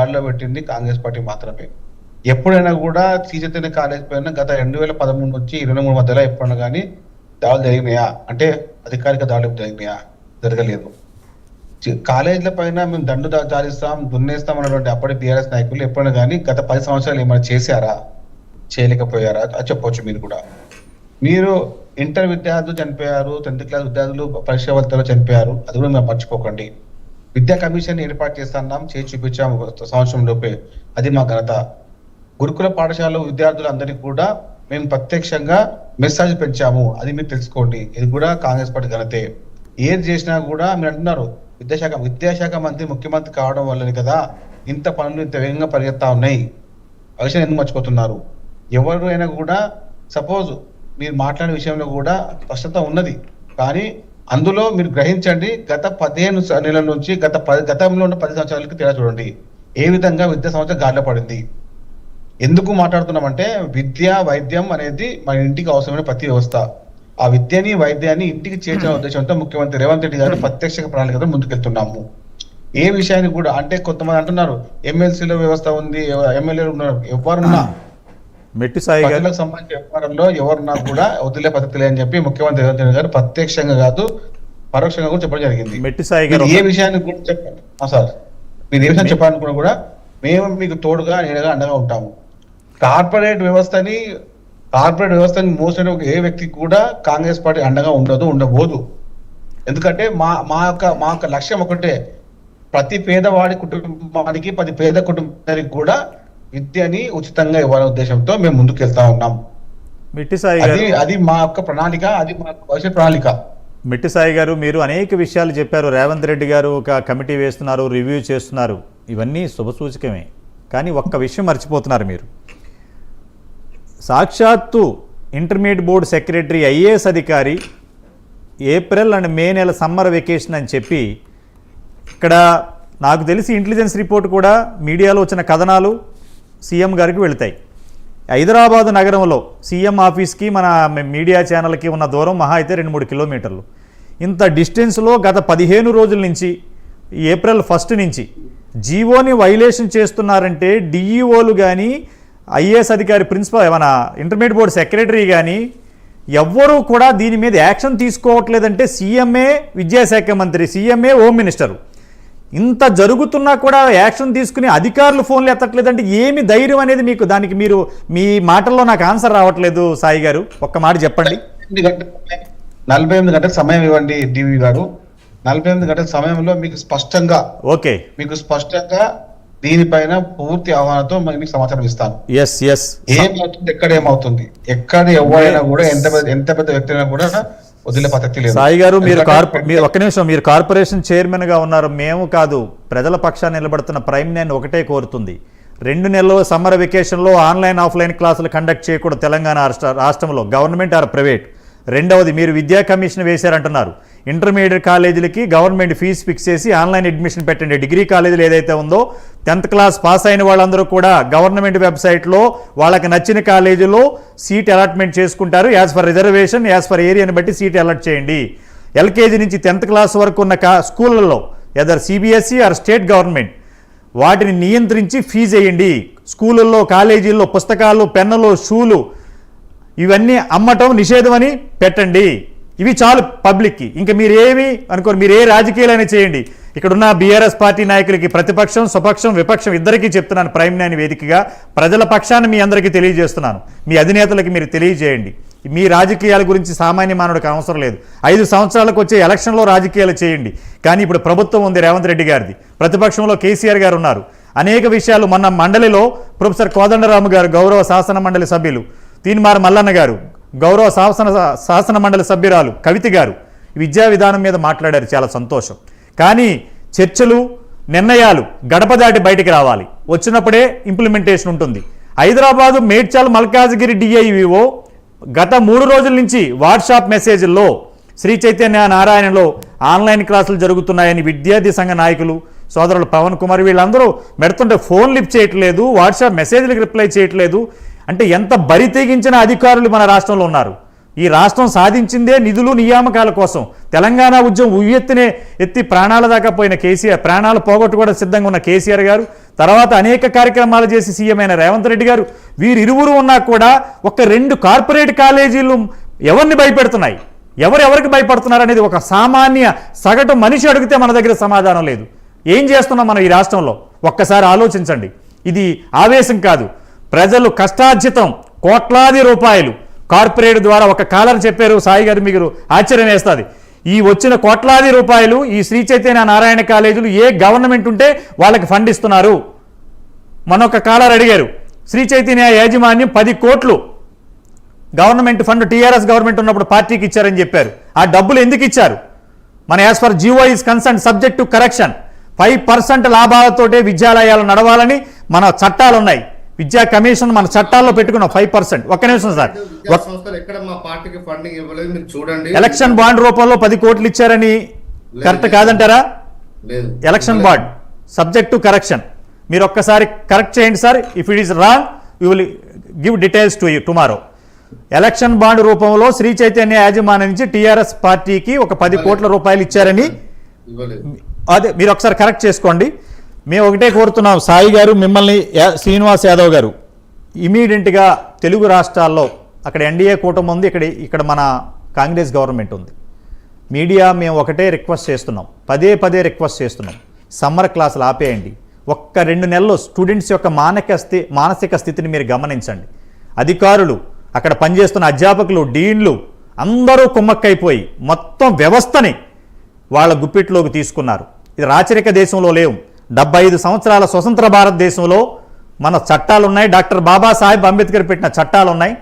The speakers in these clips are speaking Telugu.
గాడిలో పెట్టింది కాంగ్రెస్ పార్టీ మాత్రమే. ఎప్పుడైనా కూడా శ్రీ చైతన్య కాలేజ్ పైన గత 2013 నుంచి 23 మధ్యలో ఎప్పుడైనా కానీ దాడులు జరిగినాయా అంటే అధికారిక దాడులు జరిగినాయా? జరగలేదు. కాలేజీల పైన మేము దండు జారిస్తాం దున్నేస్తాం అన్నటువంటి అప్పటి టీఆర్ఎస్ నాయకులు ఎప్పుడైనా కానీ గత 10 సంవత్సరాలు ఏమైనా చేశారా? చేయలేకపోయారా? చెప్పొచ్చు. మీరు కూడా మీరు ఇంటర్ విద్యార్థులు చనిపోయారు, 10th క్లాస్ విద్యార్థులు పరీక్ష ఫలితాల్లో చనిపోయారు, అది కూడా మేము మర్చిపోకండి. విద్యా కమిషన్ ఏర్పాటు చేస్తున్నాం, చేసి చూపించాము సంవత్సరం లోపే, అది మా ఘనత. గురుకుల పాఠశాలలో విద్యార్థులందరికీ కూడా మేము ప్రత్యక్షంగా మెసేజ్ పెంచాము, అది మీరు తెలుసుకోండి. ఇది కూడా కాంగ్రెస్ పార్టీ ఘనతే. ఏది చేసినా కూడా మీరు అంటున్నారు విద్యాశాఖ మంత్రి ముఖ్యమంత్రి కావడం వల్లనే కదా ఇంత పనులు ఇంత వేగంగా పరిగెత్తా ఉన్నాయి. ఆ విషయం ఎందుకు మర్చిపోతున్నారు? ఎవరు అయినా కూడా సపోజ్ మీరు మాట్లాడే విషయంలో కూడా స్పష్టత ఉన్నది, కానీ అందులో మీరు గ్రహించండి. గత 15 నెలల నుంచి గతంలో ఉన్న 10 సంవత్సరాలకి తేడా చూడండి. ఏ విధంగా విద్యా సంవత్సరం గాలిలో పడింది. ఎందుకు మాట్లాడుతున్నామంటే విద్య వైద్యం అనేది మన ఇంటికి అవసరమైన ప్రతి వ్యవస్థ. ఆ విద్యని వైద్యాన్ని ఇంటికి చేర్చిన ఉద్దేశంతో ముఖ్యమంత్రి రేవంత్ రెడ్డి గారు ప్రత్యక్ష ప్రణాళికతో ముందుకెళ్తున్నాము. ఏ విషయాన్ని కూడా అంటే కొంతమంది అంటున్నారు ఎమ్మెల్సీల వ్యవస్థ ఉంది, ఎమ్మెల్యేలు ఉన్నారు, ఎవరున్నా ప్రజలకు సంబంధించిన వ్యవహారంలో ఎవరున్నా కూడా వదిలే పద్ధతి అని చెప్పి ముఖ్యమంత్రి రేవంత్ రెడ్డి గారు ప్రత్యక్షంగా కాదు పరోక్షంగా కూడా చెప్పడం జరిగింది. ఏ విషయాన్ని కూడా చెప్పండి సార్, మీరు ఏ విషయం చెప్పాలనుకున్నా కూడా మేము మీకు తోడుగా నేరుగా అండగా ఉంటాము. కార్పొరేట్ వ్యవస్థని మోసిన ఏ వ్యక్తికి కూడా కాంగ్రెస్ పార్టీ అండగా ఉండబోదు. ఎందుకంటే మా యొక్క లక్ష్యం ఒకటే, ప్రతి పేదవాడి కుటుంబానికి 10 పేద కుటుంబానికి కూడా విద్యని ఉచితంగా ఇవ్వాలనే ఉద్దేశంతో మేము ముందుకు వెళ్తా ఉన్నాం. అది మా యొక్క ప్రణాళిక, అది మా భవిష్యత్ ప్రణాళిక. మిట్టి సాయి గారు, మీరు అనేక విషయాలు చెప్పారు. రేవంత్ రెడ్డి గారు ఒక కమిటీ వేస్తున్నారు, రివ్యూ చేస్తున్నారు, ఇవన్నీ శుభసూచకమే. కానీ ఒక్క విషయం మర్చిపోతున్నారు మీరు. సాక్షాత్తు ఇంటర్మీడియట్ బోర్డు సెక్రటరీ ఐఏఎస్ అధికారి ఏప్రిల్ అండ్ మే నెల సమ్మర్ వెకేషన్ అని చెప్పి, ఇక్కడ నాకు తెలిసి ఇంటెలిజెన్స్ రిపోర్ట్ కూడా మీడియాలో వచ్చిన కథనాలు సీఎం గారికి వెళతాయి. హైదరాబాదు నగరంలో సీఎం ఆఫీస్కి మన మీడియా ఛానల్కి ఉన్న దూరం మహా అయితే 2-3 కిలోమీటర్లు. ఇంత డిస్టెన్స్లో గత 15 రోజుల నుంచి ఏప్రిల్ 1 నుంచి జీవోని వైలేషన్ చేస్తున్నారంటే డిఈఓలు కానీ ఐఏఎస్ అధికారి ప్రిన్సిపల్ మన ఇంటర్మీడియట్ బోర్డు సెక్రటరీ కానీ ఎవ్వరూ కూడా దీని మీద యాక్షన్ తీసుకోవట్లేదంటే సీఎంఏ విద్యాశాఖ మంత్రి, సీఎంఏ హోమ్ మినిస్టరు, ఇంత జరుగుతున్నా కూడా యాక్షన్ తీసుకుని అధికారులు ఫోన్లు ఎత్తట్లేదంటే ఏమి ధైర్యం అనేది మీకు? దానికి మీరు మీ మాటల్లో నాకు ఆన్సర్ రావట్లేదు. సాయి గారు ఒక్క మాట చెప్పండి. 48 గంటల సమయం ఇవ్వండి డివి గారు. 48 గంటల సమయంలో మీకు స్పష్టంగా దీనిపైన పూర్తి అవగాహనతో మీకు సమాచారం ఇస్తాను. ఏమవుతుంది, ఎక్కడ ఎవరైనా కూడా ఎంత పెద్ద వ్యక్తి అయినా కూడా వదిలే పద్ధతి లేదు. సాయి గారు, ఒక్క నిమిషం, మీరు కార్పొరేషన్ చైర్మన్ గా ఉన్నారు. మేము కాదు, ప్రజల పక్షాన్ని నిలబడుతున్న ప్రైమ్ లైన్ ఒకటే కోరుతుంది. 2 నెలలు సమ్మర్ వెకేషన్లో ఆన్లైన్ ఆఫ్లైన్ క్లాసులు కండక్ట్ చేయకూడదు తెలంగాణ రాష్ట్రంలో, గవర్నమెంట్ ఆర్ ప్రైవేట్. రెండవది, మీరు విద్యా కమిషన్ వేశారంటున్నారు. ఇంటర్మీడియట్ కాలేజీలకి గవర్నమెంట్ ఫీజు ఫిక్స్ చేసి ఆన్లైన్ అడ్మిషన్ పెట్టండి. డిగ్రీ కాలేజీలు ఏదైతే ఉందో 10th క్లాస్ పాస్ అయిన వాళ్ళందరూ కూడా గవర్నమెంట్ వెబ్సైట్లో వాళ్ళకి నచ్చిన కాలేజీలో సీట్ అలాట్మెంట్ చేసుకుంటారు. As for reservation, as for ఏరియాని బట్టి సీట్ అలాట్ చేయండి. ఎల్కేజీ నుంచి 10th క్లాస్ వరకు ఉన్న స్కూళ్ళల్లో either CBSE or state government వాటిని నియంత్రించి ఫీజు వేయండి. స్కూళ్ళల్లో కాలేజీల్లో పుస్తకాలు, పెన్నులు, షూలు ఇవన్నీ అమ్మటం నిషేధం అని పెట్టండి. ఇవి చాలు పబ్లిక్కి. ఇంకా మీరేమి అనుకోరు, మీరు ఏ రాజకీయాలైనా చేయండి. ఇక్కడున్న బీఆర్ఎస్ పార్టీ నాయకులకి, ప్రతిపక్షం స్వపక్షం విపక్షం ఇద్దరికీ చెప్తున్నాను, ప్రైమ్ లైన్ వేదికగా ప్రజల పక్షాన్ని మీ అందరికీ తెలియజేస్తున్నాను. మీ అధినేతలకి మీరు తెలియజేయండి. మీ రాజకీయాల గురించి సామాన్య మానవుడికి అవసరం లేదు. 5 సంవత్సరాలకు వచ్చే ఎలక్షన్లో రాజకీయాలు చేయండి. కానీ ఇప్పుడు ప్రభుత్వం ఉంది రేవంత్ రెడ్డి గారిది, ప్రతిపక్షంలో కేసీఆర్ గారు ఉన్నారు. అనేక విషయాలు మొన్న మండలిలో ప్రొఫెసర్ కోదండరాము గారు గౌరవ శాసన మండలి సభ్యులు, తీన్మార్ మల్లన్న గారు గౌరవ శాసన మండలి సభ్యురాలు కవిత గారు విద్యా విధానం మీద మాట్లాడారు, చాలా సంతోషం. కానీ చర్చలు, నిర్ణయాలు గడప దాటి బయటికి రావాలి. వచ్చినప్పుడే ఇంప్లిమెంటేషన్ ఉంటుంది. హైదరాబాదు మేడ్చల్ మల్కాజ్గిరి డిఐవిఓ గత 3 రోజుల నుంచి వాట్సాప్ మెసేజ్ల్లో శ్రీ చైతన్య నారాయణలో ఆన్లైన్ క్లాసులు జరుగుతున్నాయని విద్యార్థి సంఘ నాయకులు సోదరులు పవన్ కుమార్ వీళ్ళందరూ మెడుతుంటే ఫోన్ లిఫ్ట్ చేయట్లేదు, వాట్సాప్ మెసేజ్లకు రిప్లై చేయట్లేదు. అంటే ఎంత బరి తెగించిన అధికారులు మన రాష్ట్రంలో ఉన్నారు. ఈ రాష్ట్రం సాధించిందే నిధులు నియామకాల కోసం. తెలంగాణ ఉద్యమం ఎత్తి ప్రాణాల దాకా పోయిన కేసీఆర్, ప్రాణాలు పోగొట్టు కూడా సిద్ధంగా ఉన్న కేసీఆర్ గారు, తర్వాత అనేక కార్యక్రమాలు చేసి సీఎం అయిన రేవంత్ రెడ్డి గారు, వీరిరువురు ఉన్నా కూడా ఒక 2 కార్పొరేట్ కాలేజీలు ఎవరిని భయపెడుతున్నాయి, ఎవరెవరికి భయపడుతున్నారు అనేది ఒక సామాన్య సగటు మనిషి అడిగితే మన దగ్గర సమాధానం లేదు. ఏం చేస్తున్నాం మనం ఈ రాష్ట్రంలో ఒక్కసారి ఆలోచించండి. ఇది ఆవేశం కాదు, ప్రజలు కష్టార్జితం కోట్లాది రూపాయలు కార్పొరేట్ ద్వారా. ఒక కాలర్ చెప్పారు సాయి గారు, మీకు ఆశ్చర్యం వేస్తుంది. ఈ వచ్చిన కోట్లాది రూపాయలు ఈ శ్రీ చైతన్య నారాయణ కాలేజీలు ఏ గవర్నమెంట్ ఉంటే వాళ్ళకి ఫండ్ ఇస్తున్నారు. మనొక కాలర్ అడిగారు, శ్రీ చైతన్య యాజమాన్యం 10 కోట్లు గవర్నమెంట్ ఫండ్ టీఆర్ఎస్ గవర్నమెంట్ ఉన్నప్పుడు పార్టీకి ఇచ్చారని చెప్పారు. ఆ డబ్బులు ఎందుకు ఇచ్చారు? మన as far GO is concern subject to correction. 5% లాభాలతోటే విద్యాలయాలు నడవాలని మన చట్టాలు ఉన్నాయి. విద్యా కమిషన్ మన చట్టాల్లో పెట్టుకున్నాం 5%. ఒక్క నిమిషం సార్, ఎలక్షన్ బాండ్ రూపంలో 10 కోట్లు ఇచ్చారని కరెక్ట్ కాదంటారా? Election bond subject to correction. మీరు ఒక్కసారి కరెక్ట్ చేయండి sir. If it is wrong you will give details to you tomorrow. Election bond రూపంలో శ్రీ చైతన్య యాజమాన్యం నుంచి టీఆర్ఎస్ పార్టీకి ఒక 10 కోట్ల రూపాయలు ఇచ్చారని, అదే మీరు ఒకసారి కరెక్ట్ చేసుకోండి. మేము ఒకటే కోరుతున్నాం సాయి గారు, మిమ్మల్ని శ్రీనివాస్ యాదవ్ గారు, ఇమీడియట్గా తెలుగు రాష్ట్రాల్లో అక్కడ ఎన్డీఏ కూటమి ఉంది, ఇక్కడ మన కాంగ్రెస్ గవర్నమెంట్ ఉంది. మీడియా మేము ఒకటే రిక్వెస్ట్ చేస్తున్నాం, పదే రిక్వెస్ట్ చేస్తున్నాం, సమ్మర్ క్లాసులు ఆపేయండి. ఒక్క 2 నెలలు స్టూడెంట్స్ యొక్క మానసిక స్థితిని మీరు గమనించండి. అధికారులు, అక్కడ పనిచేస్తున్న అధ్యాపకులు, డీన్లు అందరూ కుమ్మక్కైపోయి మొత్తం వ్యవస్థని వాళ్ళ గుప్పిట్లోకి తీసుకున్నారు. ఇది రాచరిక దేశంలో లేవు. 75 సంవత్సరాల స్వతంత్ర భారతదేశంలో మన చట్టాలు ఉన్నాయి, డాక్టర్ బాబాసాహెబ్ అంబేద్కర్ పెట్టిన చట్టాలు ఉన్నాయి.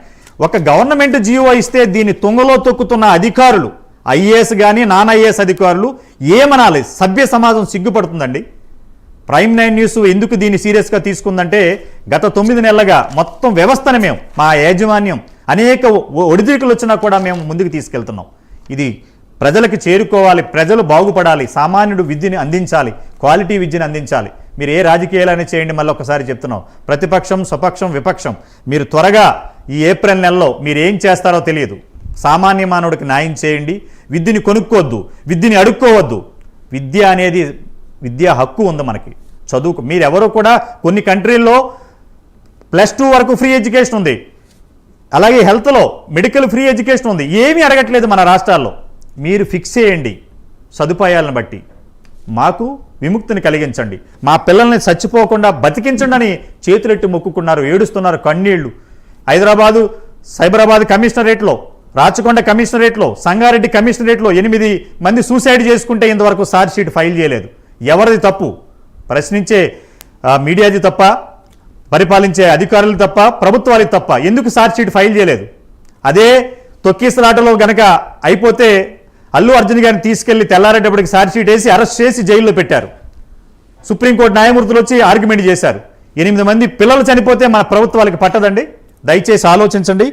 ఒక గవర్నమెంట్ జియో ఇస్తే దీన్ని తుంగలో తొక్కుతున్న అధికారులు, ఐఏఎస్ కానీ నాన్ ఐఏఎస్ అధికారులు ఏమనాలి? సభ్య సమాజం సిగ్గుపడుతుందండి. ప్రైమ్ 9 న్యూస్ ఎందుకు దీన్ని సీరియస్గా తీసుకుందంటే గత 9 నెలలుగా మొత్తం వ్యవస్థను మేము, మా యాజమాన్యం అనేక ఒడిదుడుకులు వచ్చినా కూడా మేము ముందుకు తీసుకెళ్తున్నాం. ఇది ప్రజలకు చేరుకోవాలి, ప్రజలు బాగుపడాలి, సామాన్యుడు విద్యని అందించాలి, క్వాలిటీ విద్యను అందించాలి. మీరు ఏ రాజకీయాలనే చేయండి, మళ్ళీ ఒకసారి చెప్తున్నాం, ప్రతిపక్షం స్వపక్షం విపక్షం, మీరు త్వరగా ఈ ఏప్రిల్ నెలలో మీరు ఏం చేస్తారో తెలియదు. సామాన్య మానవుడికి న్యాయం చేయండి. విద్యని కొనుక్కోవద్దు, విద్యని అడుక్కోవద్దు. విద్య అనేది విద్యా హక్కు ఉంది మనకి. చదువుకు మీరెవరో కూడా కొన్ని కంట్రీల్లో +2 వరకు ఫ్రీ ఎడ్యుకేషన్ ఉంది, అలాగే హెల్త్లో మెడికల్ ఫ్రీ ఎడ్యుకేషన్ ఉంది. ఏమీ అడగట్లేదు మన రాష్ట్రాల్లో. మీరు ఫిక్స్ చేయండి సదుపాయాలను బట్టి, మాకు విముక్తిని కలిగించండి, మా పిల్లల్ని చచ్చిపోకుండా బతికించండి అని చేతులెట్టి మొక్కుకున్నారు, ఏడుస్తున్నారు, కన్నీళ్లు. హైదరాబాదు సైబరాబాద్ కమిషనరేట్లో, రాచకొండ కమిషనరేట్లో, సంగారెడ్డి కమిషనరేట్లో 8 మంది సూసైడ్ చేసుకుంటే ఇంతవరకు ఛార్జ్ షీట్ ఫైల్ చేయలేదు. ఎవరిది తప్పు? ప్రశ్నించే మీడియాది తప్ప, పరిపాలించే అధికారులు తప్ప, ప్రభుత్వాలది తప్ప? ఎందుకు ఛార్జ్ షీట్ ఫైల్ చేయలేదు? అదే తొక్కిసలాటలో గనక అయిపోతే అల్లు అర్జున్ గారిని తీసుకెళ్లి తెల్లారేటప్పటికి ఛార్జ్ షీట్ వేసి అరెస్ట్ చేసి జైల్లో పెట్టారు. సుప్రీంకోర్టు న్యాయమూర్తులు వచ్చి ఆర్గ్యుమెంట్ చేశారు. 8 మంది పిల్లలు చనిపోతే మన ప్రభుత్వాలకి పట్టదండి. దయచేసి ఆలోచించండి,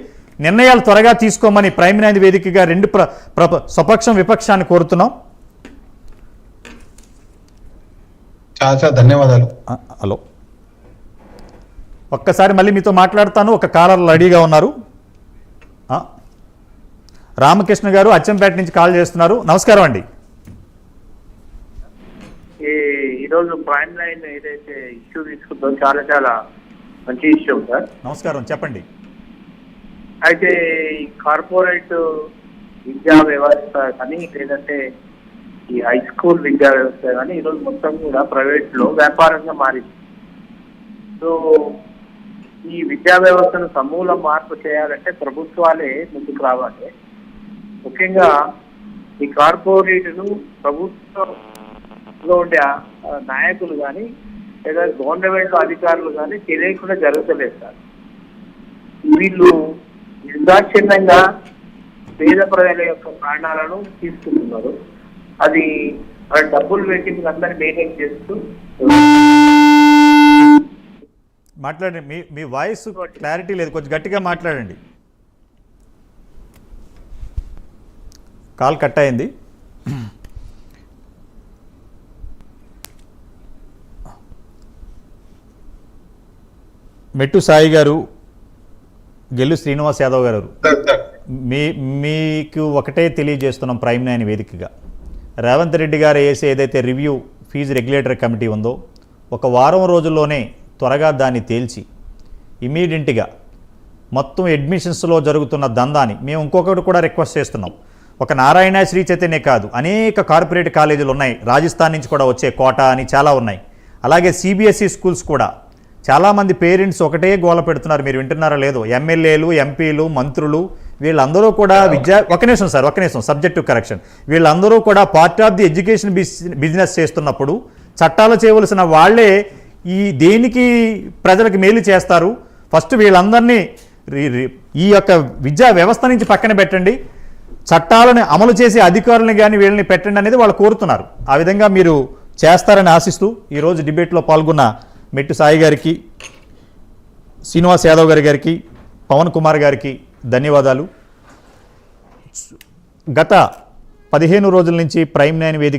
నిర్ణయాలు త్వరగా తీసుకోమని ప్రైమ్ 9 వేదికగా 2 స్వపక్షం విపక్షాన్ని కోరుతున్నాం. చాలా ధన్యవాదాలు. హలో, ఒక్కసారి మళ్ళీ మీతో మాట్లాడతాను. ఒక కాలర్ రెడీగా ఉన్నారు. రామకృష్ణ గారు అచ్చంపేట నుంచి కాల్ చేస్తున్నారు. నమస్కారం అండి. ఈరోజు ప్రైమ్ 9 ఏదైతే ఇష్యూ తీసుకుందో చాలా మంచి ఇష్యూ సార్. నమస్కారం, చెప్పండి. అయితే ఈ కార్పొరేట్ విద్యా వ్యవస్థ కానీ లేదంటే ఈ హై స్కూల్ విద్యా వ్యవస్థ కానీ ఈరోజు మొత్తం కూడా ప్రైవేట్ లో వ్యాపారంగా మారింది. సో ఈ విద్యా వ్యవస్థను సమూల మార్పు చేయాలంటే ప్రభుత్వాలే ముందుకు రావాలి. ముఖ్యంగా ఈ కార్పొరేట్లు ప్రభుత్వంలో ఉండే నాయకులు కానీ లేదా గవర్నమెంట్ అధికారులు కానీ తెలియకుండా జరుగుతలేదు సార్. వీళ్ళు నిర్దాక్షిణ్యంగా పేద ప్రజల యొక్క ప్రాణాలను తీసుకుంటున్నారు. అది డబ్బులు పెట్టి అందరినీ మెయింటైన్ చేస్తూ. మాట్లాడండి, మీ వాయిస్ క్లారిటీ లేదు, కొంచెం గట్టిగా మాట్లాడండి. కాల్ కట్ అయింది. మెట్టు సాయి గారు, గెల్లు శ్రీనివాస్ యాదవ్ గారు మీకు ఒకటే తెలియజేస్తున్నాం ప్రైమ్ 9 వేదికగా. రేవంత్ రెడ్డి గారు వేసే ఏదైతే రివ్యూ ఫీజు రెగ్యులేటరీ కమిటీ ఉందో ఒక వారం రోజుల్లోనే త్వరగా దాన్ని తేల్చి ఇమీడియట్గా మొత్తం అడ్మిషన్స్లో జరుగుతున్న దందాని మేము ఇంకొకటి కూడా రిక్వెస్ట్ చేస్తున్నాం. ఒక నారాయణ శ్రీ చైతన్య కాదు, అనేక కార్పొరేట్ కాలేజీలు ఉన్నాయి, రాజస్థాన్ నుంచి కూడా వచ్చే కోట అని చాలా ఉన్నాయి. అలాగే సిబిఎస్ఈ స్కూల్స్ కూడా చాలామంది పేరెంట్స్ ఒకటే గోల పెడుతున్నారు, మీరు వింటున్నారా లేదో. ఎమ్మెల్యేలు, ఎంపీలు, మంత్రులు వీళ్ళందరూ కూడా ఒక నిమిషం సబ్జెక్టివ్ కరెక్షన్. వీళ్ళందరూ కూడా part of the education business చేస్తున్నప్పుడు చట్టాలు చేయవలసిన వాళ్ళే ఈ దేనికి ప్రజలకు మేలు చేస్తారు. ఫస్ట్ వీళ్ళందరినీ ఈ యొక్క విద్యా వ్యవస్థ నుంచి పక్కన పెట్టండి, చట్టాలను అమలు చేసే అధికారులను కానీ వీళ్ళని పెట్టండి అనేది వాళ్ళు కోరుతున్నారు. ఆ విధంగా మీరు చేస్తారని ఆశిస్తూ ఈరోజు డిబేట్లో పాల్గొన్న మెట్టు సాయి గారికి, శ్రీనివాస్ యాదవ్ గారికి, పవన్ కుమార్ గారికి ధన్యవాదాలు. గత 15 రోజుల నుంచి ప్రైమ్ 9 వేదిక